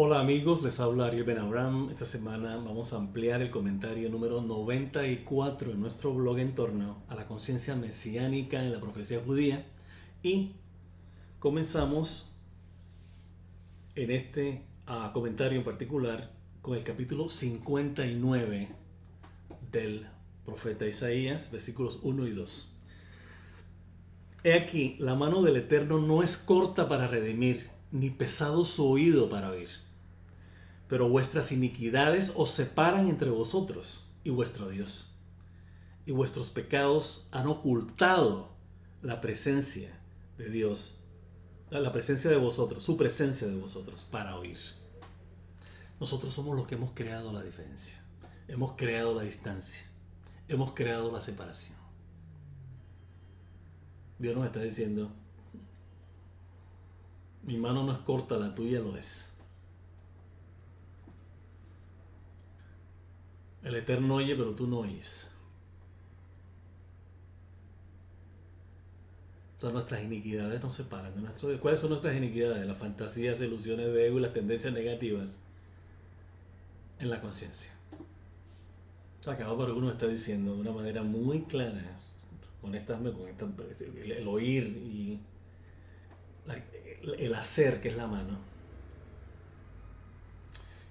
Hola amigos, les habla Ariel Ben Abraham. Esta semana vamos a ampliar el comentario número 94 en nuestro blog en torno a la conciencia mesiánica en la profecía judía y comenzamos en este comentario en particular con el capítulo 59 del profeta Isaías, versículos 1 y 2. He aquí, la mano del Eterno no es corta para redimir, ni pesado su oído para oír. Pero vuestras iniquidades os separan entre vosotros y vuestro Dios. Y vuestros pecados han ocultado la presencia de Dios, la presencia de vosotros, su presencia de vosotros para oír. Nosotros somos los que hemos creado la diferencia. Hemos creado la distancia. Hemos creado la separación. Dios nos está diciendo, mi mano no es corta, la tuya lo es. El Eterno oye, pero tú no oyes. Todas nuestras iniquidades nos separan de nuestro Dios. ¿Cuáles son nuestras iniquidades? Las fantasías, ilusiones de ego y las tendencias negativas en la conciencia. Acá uno está diciendo de una manera muy clara, el oír y el hacer, que es la mano,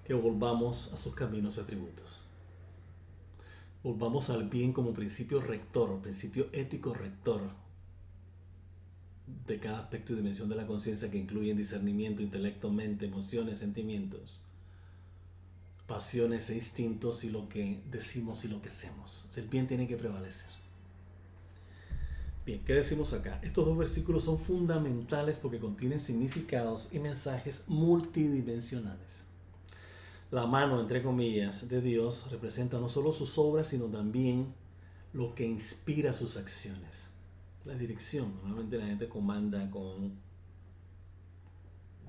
que volvamos a sus caminos y atributos. Volvamos al bien como principio rector, principio ético rector de cada aspecto y dimensión de la conciencia, que incluyen discernimiento, intelecto, mente, emociones, sentimientos, pasiones e instintos, y lo que decimos y lo que hacemos. O sea, el bien tiene que prevalecer. Bien, ¿qué decimos acá? Estos dos versículos son fundamentales porque contienen significados y mensajes multidimensionales. La mano, entre comillas, de Dios representa no solo sus obras, sino también lo que inspira sus acciones. La dirección. Normalmente la gente comanda con un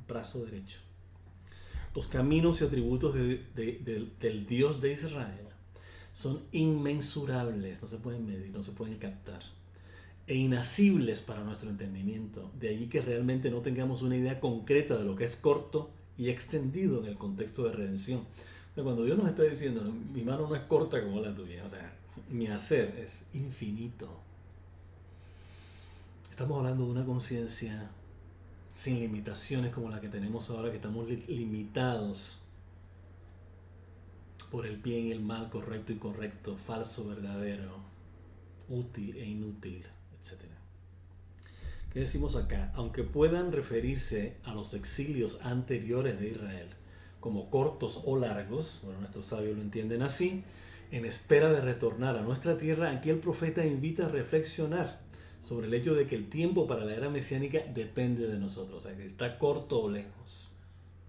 brazo derecho. Los caminos y atributos del Dios de Israel son inmensurables, no se pueden medir, no se pueden captar, e inasibles para nuestro entendimiento. De allí que realmente no tengamos una idea concreta de lo que es corto y extendido en el contexto de redención. Cuando Dios nos está diciendo, ¿no?, mi mano no es corta como la tuya, o sea, mi hacer es infinito. Estamos hablando de una conciencia sin limitaciones como la que tenemos ahora, que estamos limitados por el bien y el mal, correcto y incorrecto, falso, verdadero, útil e inútil, etc. ¿Qué decimos acá? Aunque puedan referirse a los exilios anteriores de Israel como cortos o largos, bueno, nuestros sabios lo entienden así, en espera de retornar a nuestra tierra, aquí el profeta invita a reflexionar sobre el hecho de que el tiempo para la era mesiánica depende de nosotros, o sea, que está corto o lejos,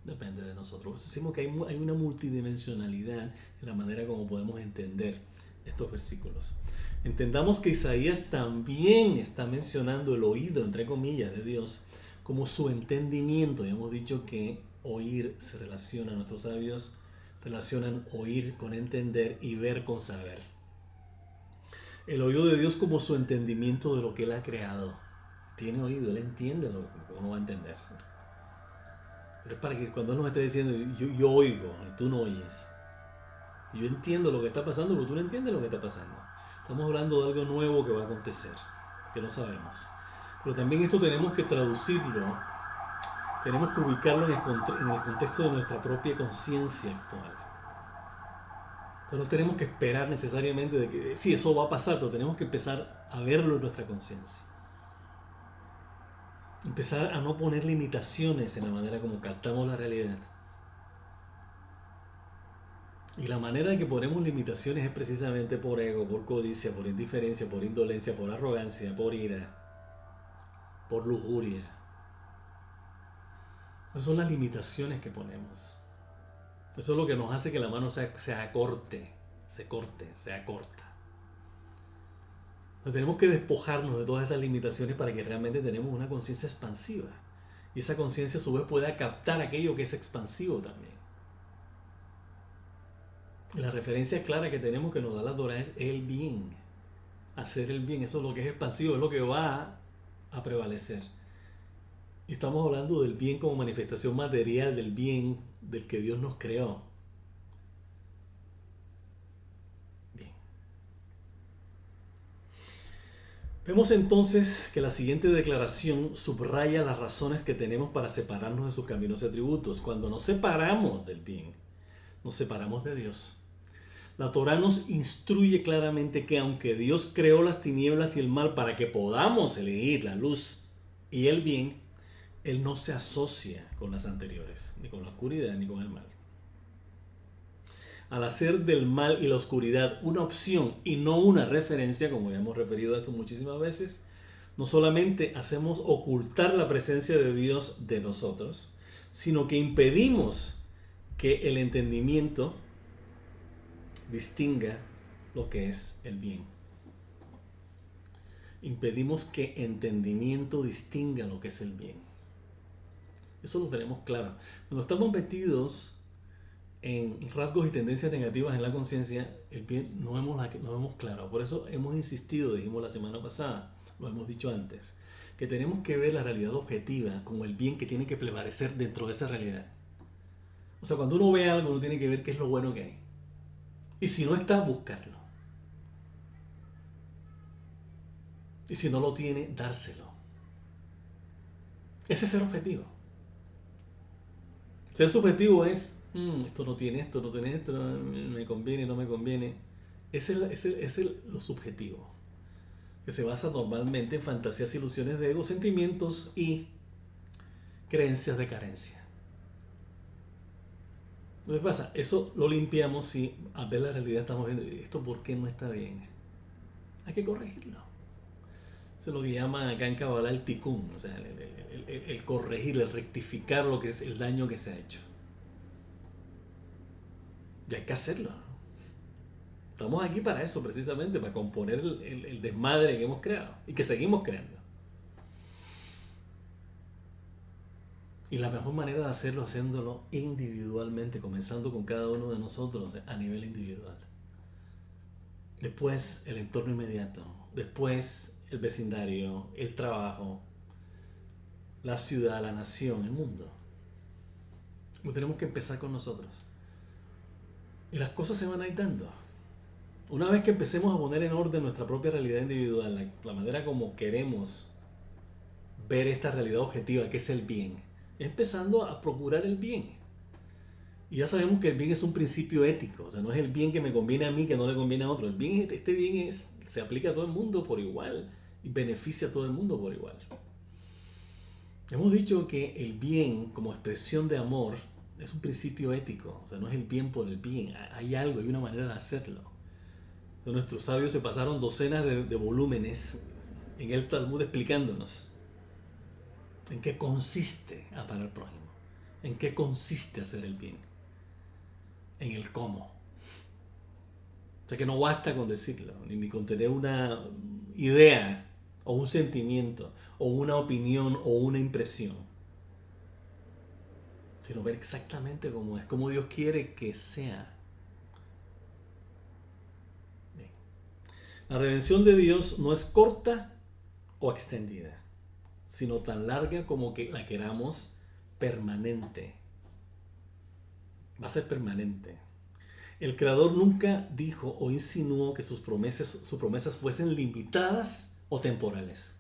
depende de nosotros. Pues decimos que hay una multidimensionalidad en la manera como podemos entender estos versículos. Entendamos que Isaías también está mencionando el oído, entre comillas, de Dios como su entendimiento. Ya hemos dicho que oír se relaciona, nuestros sabios relacionan oír con entender y ver con saber. El oído de Dios como su entendimiento de lo que Él ha creado. Tiene oído, Él entiende lo que uno va a entender. Pero es para que cuando Él nos esté diciendo, yo oigo y tú no oyes. Yo entiendo lo que está pasando, pero tú no entiendes lo que está pasando. Estamos hablando de algo nuevo que va a acontecer, que no sabemos. Pero también esto tenemos que traducirlo, tenemos que ubicarlo en el contexto de nuestra propia conciencia actual. Entonces no tenemos que esperar necesariamente de que sí, eso va a pasar, pero tenemos que empezar a verlo en nuestra conciencia. Empezar a no poner limitaciones en la manera como captamos la realidad. Y la manera en que ponemos limitaciones es precisamente por ego, por codicia, por indiferencia, por indolencia, por arrogancia, por ira, por lujuria. Esas son las limitaciones que ponemos. Eso es lo que nos hace que la mano se acorte, se acorta. Entonces tenemos que despojarnos de todas esas limitaciones para que realmente tenemos una conciencia expansiva. Y esa conciencia a su vez pueda captar aquello que es expansivo también. La referencia clara que tenemos que nos da la Torah es el bien. Hacer el bien, eso es lo que es expansivo, es lo que va a prevalecer. Y estamos hablando del bien como manifestación material del bien del que Dios nos creó. Bien. Vemos entonces que la siguiente declaración subraya las razones que tenemos para separarnos de sus caminos y atributos. Cuando nos separamos del bien, nos separamos de Dios. La Torá nos instruye claramente que aunque Dios creó las tinieblas y el mal para que podamos elegir la luz y el bien, Él no se asocia con las anteriores, ni con la oscuridad ni con el mal. Al hacer del mal y la oscuridad una opción y no una referencia, como ya hemos referido a esto muchísimas veces, no solamente hacemos ocultar la presencia de Dios de nosotros, sino que impedimos que el entendimiento distinga lo que es el bien. Impedimos que entendimiento distinga lo que es el bien. Eso lo tenemos claro. Cuando estamos metidos en rasgos y tendencias negativas en la conciencia, el bien no vemos claro. Por eso hemos insistido, dijimos la semana pasada, lo hemos dicho antes, que tenemos que ver la realidad objetiva como el bien que tiene que prevalecer dentro de esa realidad. O sea, cuando uno ve algo, uno tiene que ver qué es lo bueno que hay. Y si no está, buscarlo. Y si no lo tiene, dárselo. Ese es el objetivo. Ser subjetivo es, esto no tiene esto, me conviene, no me conviene. Es lo subjetivo. Que se basa normalmente en fantasías, ilusiones de ego, sentimientos y creencias de carencia. ¿Qué pasa? Eso lo limpiamos si al ver la realidad estamos viendo esto por qué no está bien. Hay que corregirlo. Eso es lo que llaman acá en Kabbalah el tikkun, o sea, el corregir, el rectificar lo que es el daño que se ha hecho. Y hay que hacerlo. Estamos aquí para eso precisamente, para componer el desmadre que hemos creado y que seguimos creando. Y la mejor manera de hacerlo, haciéndolo individualmente, comenzando con cada uno de nosotros a nivel individual. Después el entorno inmediato, después el vecindario, el trabajo, la ciudad, la nación, el mundo. Pues tenemos que empezar con nosotros. Y las cosas se van a ir dando. Una vez que empecemos a poner en orden nuestra propia realidad individual, la manera como queremos ver esta realidad objetiva, que es el bien, empezando a procurar el bien. Y ya sabemos que el bien es un principio ético, o sea, no es el bien que me conviene a mí, que no le conviene a otro. El bien, este bien se aplica a todo el mundo por igual y beneficia a todo el mundo por igual. Hemos dicho que el bien como expresión de amor es un principio ético, o sea, no es el bien por el bien, hay algo, hay una manera de hacerlo. Nuestros sabios se pasaron docenas de volúmenes en el Talmud explicándonos en qué consiste amar al prójimo, en qué consiste hacer el bien, en el cómo. O sea que no basta con decirlo, ni con tener una idea o un sentimiento o una opinión o una impresión, sino ver exactamente cómo es, cómo Dios quiere que sea. Bien. La redención de Dios no es corta o extendida, sino tan larga como que la queramos permanente. Va a ser permanente. El Creador nunca dijo o insinuó que sus promesas fuesen limitadas o temporales,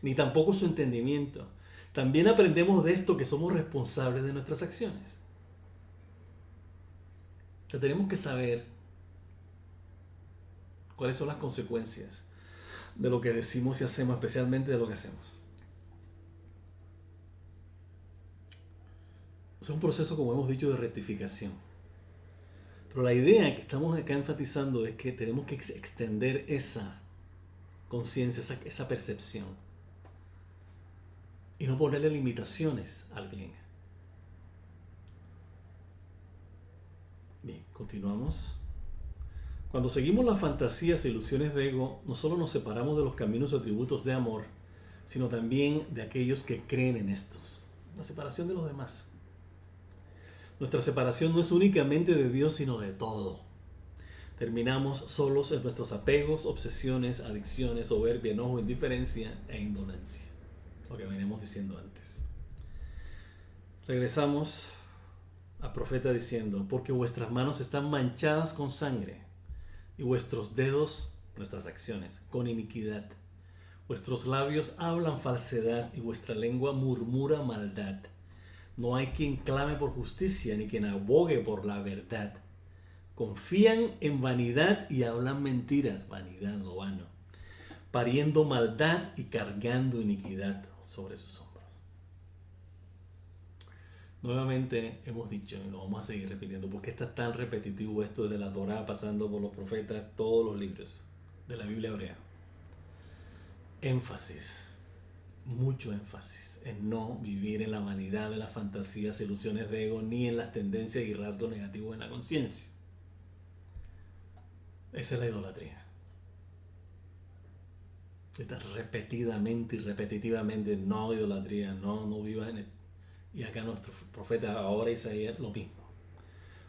ni tampoco su entendimiento. También aprendemos de esto que somos responsables de nuestras acciones. O sea, tenemos que saber cuáles son las consecuencias de lo que decimos y hacemos, especialmente de lo que hacemos. Es un proceso, como hemos dicho, de rectificación. Pero la idea que estamos acá enfatizando es que tenemos que extender esa conciencia, esa percepción. Y no ponerle limitaciones al bien. Bien, continuamos. Cuando seguimos las fantasías e ilusiones de ego, no solo nos separamos de los caminos y atributos de amor, sino también de aquellos que creen en estos. La separación de los demás. Nuestra separación no es únicamente de Dios, sino de todo. Terminamos solos en nuestros apegos, obsesiones, adicciones, soberbia, enojo, indiferencia e indolencia. Lo que venimos diciendo antes. Regresamos al profeta diciendo, porque vuestras manos están manchadas con sangre y vuestros dedos, nuestras acciones, con iniquidad. Vuestros labios hablan falsedad y vuestra lengua murmura maldad. No hay quien clame por justicia ni quien abogue por la verdad. Confían en vanidad y hablan mentiras, vanidad, lo vano, pariendo maldad y cargando iniquidad sobre sus hombros. Nuevamente hemos dicho, y lo vamos a seguir repitiendo, porque está tan repetitivo esto desde la Torá, pasando por los profetas, todos los libros de la Biblia hebrea. Énfasis, mucho énfasis en no vivir en la vanidad de las fantasías, ilusiones de ego, ni en las tendencias y rasgos negativos en la conciencia. Esa es la idolatría. Está repetidamente y repetitivamente, no idolatría, no vivas en esto. Y acá nuestro profeta, ahora Isaías, lo mismo.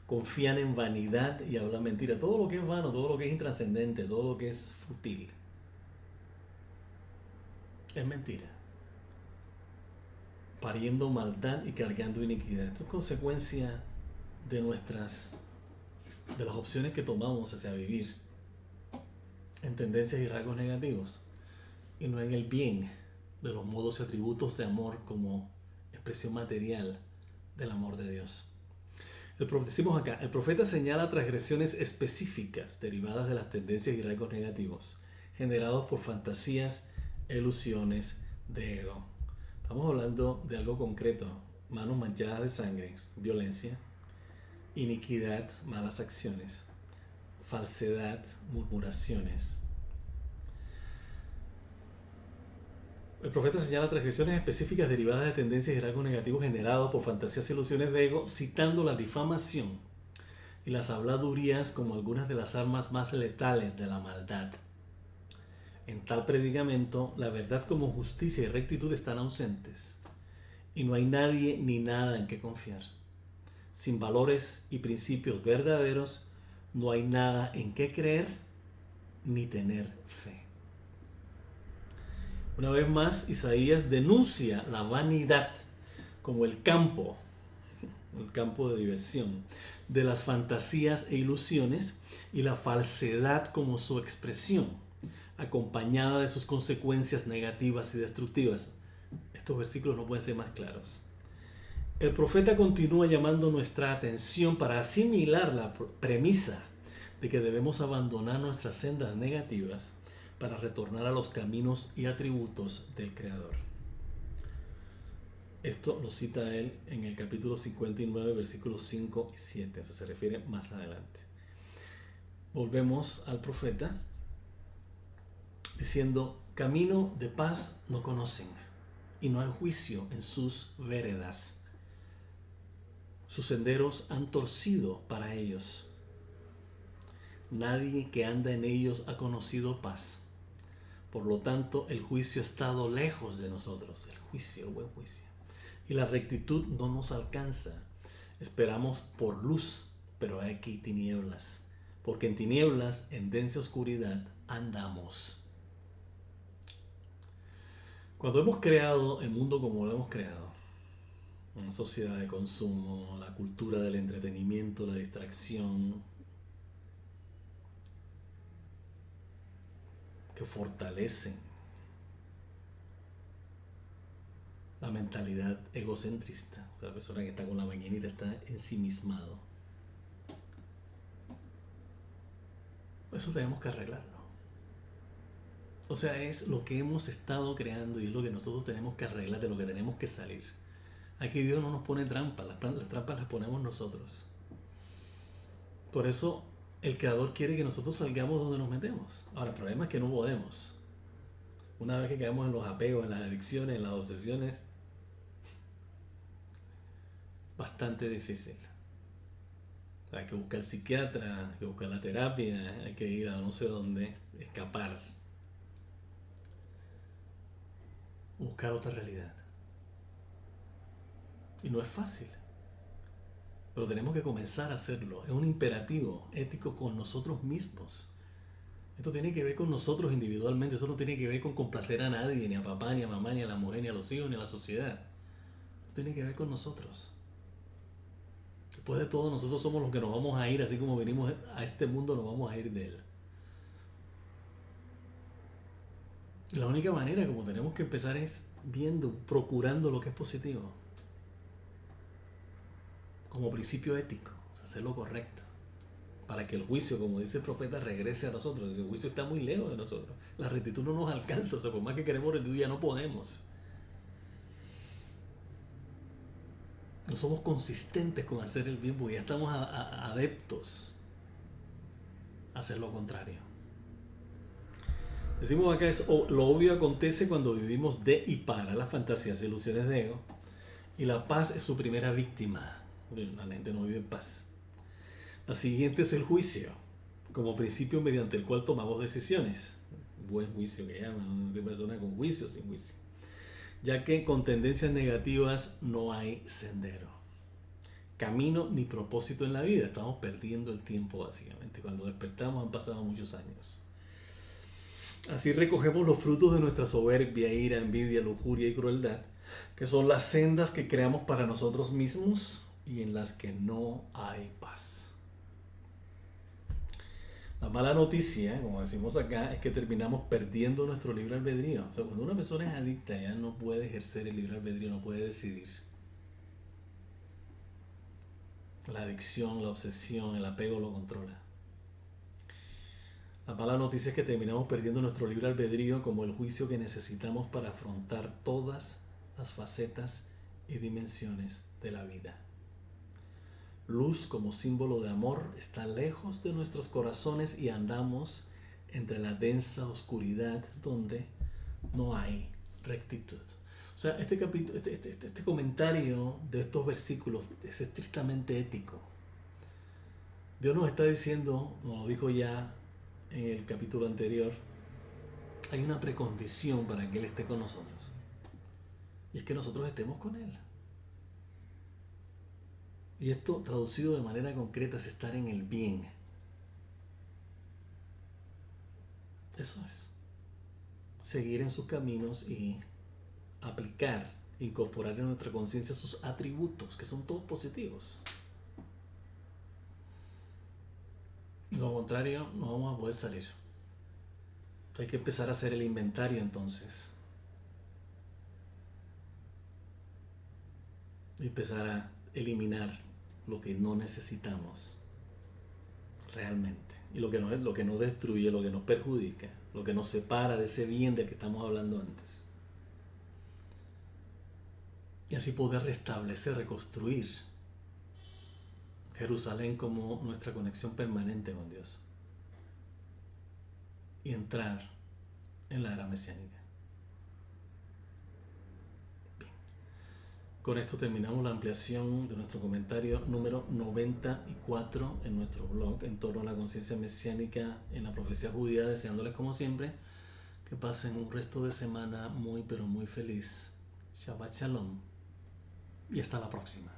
Confían en vanidad y hablan mentira. Todo lo que es vano, todo lo que es intrascendente, todo lo que es fútil, es mentira. Pariendo maldad y cargando iniquidad. Esto es consecuencia de las opciones que tomamos hacia vivir en tendencias y rasgos negativos, y no en el bien de los modos y atributos de amor como expresión material del amor de Dios. Decimos acá, el profeta señala transgresiones específicas derivadas de las tendencias y rasgos negativos generados por fantasías, ilusiones de ego. Estamos hablando de algo concreto: manos manchadas de sangre, violencia; iniquidad, malas acciones; falsedad, murmuraciones. El profeta señala transgresiones específicas derivadas de tendencias y rasgos negativos generados por fantasías y ilusiones de ego, citando la difamación y las habladurías como algunas de las armas más letales de la maldad. En tal predicamento, la verdad como justicia y rectitud están ausentes, y no hay nadie ni nada en que confiar. Sin valores y principios verdaderos, no hay nada en que creer ni tener fe. Una vez más, Isaías denuncia la vanidad como el campo de diversión de las fantasías e ilusiones, y la falsedad como su expresión, acompañada de sus consecuencias negativas y destructivas. Estos versículos no pueden ser más claros. El profeta continúa llamando nuestra atención para asimilar la premisa de que debemos abandonar nuestras sendas negativas para retornar a los caminos y atributos del Creador. Esto lo cita él en el capítulo 59, versículos 5 y 7. O sea, se refiere más adelante. Volvemos al profeta diciendo: camino de paz no conocen, y no hay juicio en sus veredas. Sus senderos han torcido para ellos. Nadie que anda en ellos ha conocido paz. Por lo tanto, el juicio ha estado lejos de nosotros. El juicio, el buen juicio. Y la rectitud no nos alcanza. Esperamos por luz, pero hay aquí tinieblas. Porque en tinieblas, en densa oscuridad, andamos. Cuando hemos creado el mundo como lo hemos creado, una sociedad de consumo, la cultura del entretenimiento, la distracción, que fortalecen la mentalidad egocentrista. O sea, la persona que está con la maquinita está ensimismado. Eso tenemos que arreglarlo. O sea, es lo que hemos estado creando y es lo que nosotros tenemos que arreglar, de lo que tenemos que salir. Aquí Dios no nos pone trampas, las trampas las ponemos nosotros. Por eso el Creador quiere que nosotros salgamos donde nos metemos. Ahora, el problema es que no podemos. Una vez que caemos en los apegos, en las adicciones, en las obsesiones, bastante difícil. Hay que buscar psiquiatra, hay que buscar la terapia, hay que ir a no sé dónde, escapar, buscar otra realidad. Y no es fácil, pero tenemos que comenzar a hacerlo. Es un imperativo ético con nosotros mismos. Esto tiene que ver con nosotros individualmente. Eso no tiene que ver con complacer a nadie, ni a papá, ni a mamá, ni a la mujer, ni a los hijos, ni a la sociedad. Esto Esto tiene que ver con nosotros. Después de todo, nosotros somos los que nos vamos a ir, así como venimos a este mundo, nos vamos a ir de él. Y la única manera como tenemos que empezar es viendo, procurando lo que es positivo. Como principio ético, o sea, hacer lo correcto. Para que el juicio, como dice el profeta, regrese a nosotros. El juicio está muy lejos de nosotros. La rectitud no nos alcanza, o sea, por más que queremos rectitud ya no podemos. No somos consistentes con hacer el bien porque ya estamos adeptos a hacer lo contrario. Decimos acá, lo obvio acontece cuando vivimos de y para las fantasías e ilusiones de ego, y la paz es su primera víctima. La gente no vive en paz. La siguiente es el juicio, como principio mediante el cual tomamos decisiones. Buen juicio que llaman, de persona con juicio, sin juicio. Ya que con tendencias negativas no hay sendero, camino ni propósito en la vida. Estamos perdiendo el tiempo básicamente. Cuando despertamos han pasado muchos años. Así recogemos los frutos de nuestra soberbia, ira, envidia, lujuria y crueldad, que son las sendas que creamos para nosotros mismos y en las que no hay paz. La mala noticia, como decimos acá, es que terminamos perdiendo nuestro libre albedrío. O sea, cuando una persona es adicta ya no puede ejercer el libre albedrío, no puede decidir. La adicción, la obsesión, el apego lo controla. La mala noticia es que terminamos perdiendo nuestro libre albedrío como el juicio que necesitamos para afrontar todas las facetas y dimensiones de la vida. Luz como símbolo de amor está lejos de nuestros corazones y andamos entre la densa oscuridad donde no hay rectitud. O sea, este comentario de estos versículos es estrictamente ético. Dios nos está diciendo, nos lo dijo ya en el capítulo anterior, hay una precondición para que Él esté con nosotros. Y es que nosotros estemos con Él. Y esto, traducido de manera concreta, es estar en el bien. Eso es. Seguir en sus caminos y aplicar, incorporar en nuestra conciencia sus atributos, que son todos positivos. De lo contrario, no vamos a poder salir. Hay que empezar a hacer el inventario entonces. Y empezar a eliminar lo que no necesitamos realmente. Y lo que no destruye, lo que nos perjudica, lo que nos separa de ese bien del que estamos hablando antes. Y así poder restablecer, reconstruir Jerusalén como nuestra conexión permanente con Dios. Y entrar en la era mesiánica. Bien. Con esto terminamos la ampliación de nuestro comentario número 94 en nuestro blog en torno a la conciencia mesiánica en la profecía judía, deseándoles como siempre que pasen un resto de semana muy pero muy feliz. Shabbat Shalom y hasta la próxima.